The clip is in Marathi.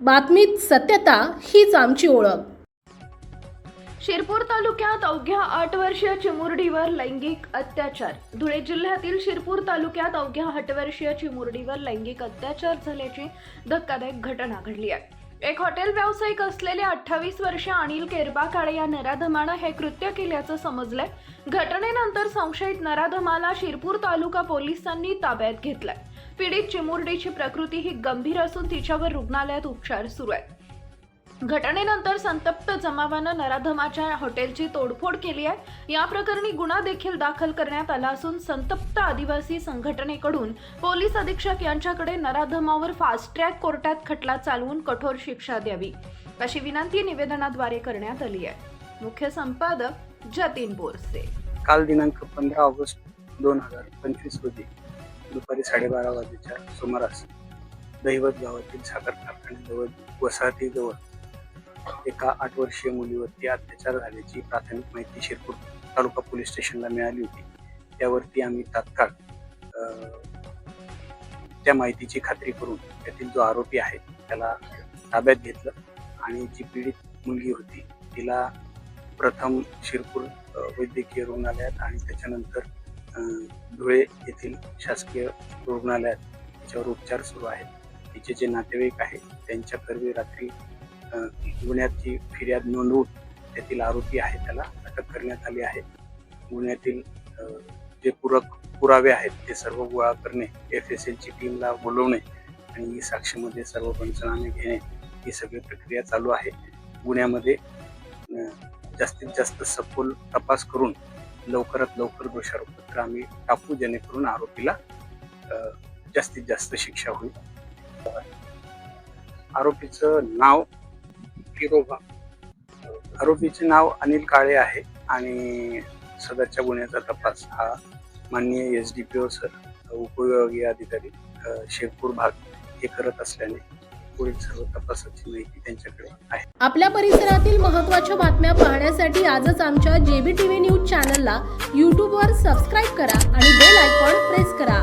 बातमीत सत्यता हीच आमची ओळख। शिरपूर तालुक्यात अवघ्या 8 वर्षीय चिमुरडीवर लैंगिक अत्याचार। धुळे जिल्ह्यातील शिरपूर तालुक्यात अवघ्या 8 वर्षीय चिमुरडीवर लैंगिक अत्याचार झाल्याची धक्कादायक घटना घडली आहे। एक हॉटेल व्यावसायिक असलेले 28 वर्षीय अनिल केरबा काळे या नराधमानं हे कृत्य केल्याचं समजलंय। घटनेनंतर संशयित नराधमाला शिरपूर तालुका पोलिसांनी ताब्यात घेतलंय। पीडित चिमुरडीची प्रकृती ही गंभीर असून तिच्यावर रुग्णालयात उपचार सुरू आहेत। घटनेनंतर संतप्त जमावानं नराधमाच्या हॉटेलची तोडफोड केली आहे। या प्रकरणी गुन्हा देखील दाखल करण्यात आला असून संतप्त आदिवासी संघटनेकडून पोलीस अधीक्षक यांच्याकडे नराधमावर फास्ट ट्रॅक कोर्टात खटला चालवून कठोर शिक्षा द्यावी अशी विनंती निवेदनाद्वारे करण्यात आली आहे। मुख्य संपादक जतीन बोरसे। काल दिनांक 15 ऑगस्ट 2025 रोजी दुपारी 12:30 वाजेच्या सुमारास दहिवत गावातील साखर कारखान्याजवळ वसाहतीजवळ एका 8 वर्षीय मुलीवरती अत्याचार झाल्याची प्राथमिक माहिती शिरपूर तालुका पोलीस स्टेशनला मिळाली होती। त्यावरती आम्ही तात्काळ त्या माहितीची खात्री करून त्यातील जो आरोपी आहे त्याला ताब्यात घेतलं आणि जी पीडित मुलगी होती तिला प्रथम शिरपूर वैद्यकीय रुग्णालयात आणि त्याच्यानंतर धुळे येथील शासकीय रुग्णालयात तिच्यावर उपचार सुरू आहेत। तिचे जे नातेवाईक आहेत त्यांच्याकरवी रात्री गुन्ह्याची फिर्याद नोंदवून त्यातील आरोपी आहे त्याला अटक करण्यात आली आहे। गुन्ह्यातील जे पुरावे आहेत ते सर्व गोळा करणे, FSLची टीमला बोलवणे आणि साक्षीमध्ये सर्व पंचनामे घेणे ही सगळी प्रक्रिया चालू आहे। गुन्ह्यामध्ये जास्तीत जास्त सखोल तपास करून लवकरात लवकर दोषारोपपत्र आम्ही टाकू जेणेकरून आरोपीला जास्तीत जास्त शिक्षा होईल। आरोपीचं नाव आरोपीचे नाव अनिल काळे आहे आणि सदरच्या गुन्ह्याचा तपास हा माननीय SDPO सर उपविभागीय अधिकारी शिरपूर भाग हे करत असल्याने पुढील सर्व तपासाची माहिती त्यांच्याकडे आहे। आपल्या परिसरातील महत्त्वाच्या बातम्या पाहण्यासाठी आजच आमच्या JBTV न्यूज चॅनलला YouTube वर सबस्क्राईब करा आणि बेल आयकॉन प्रेस करा।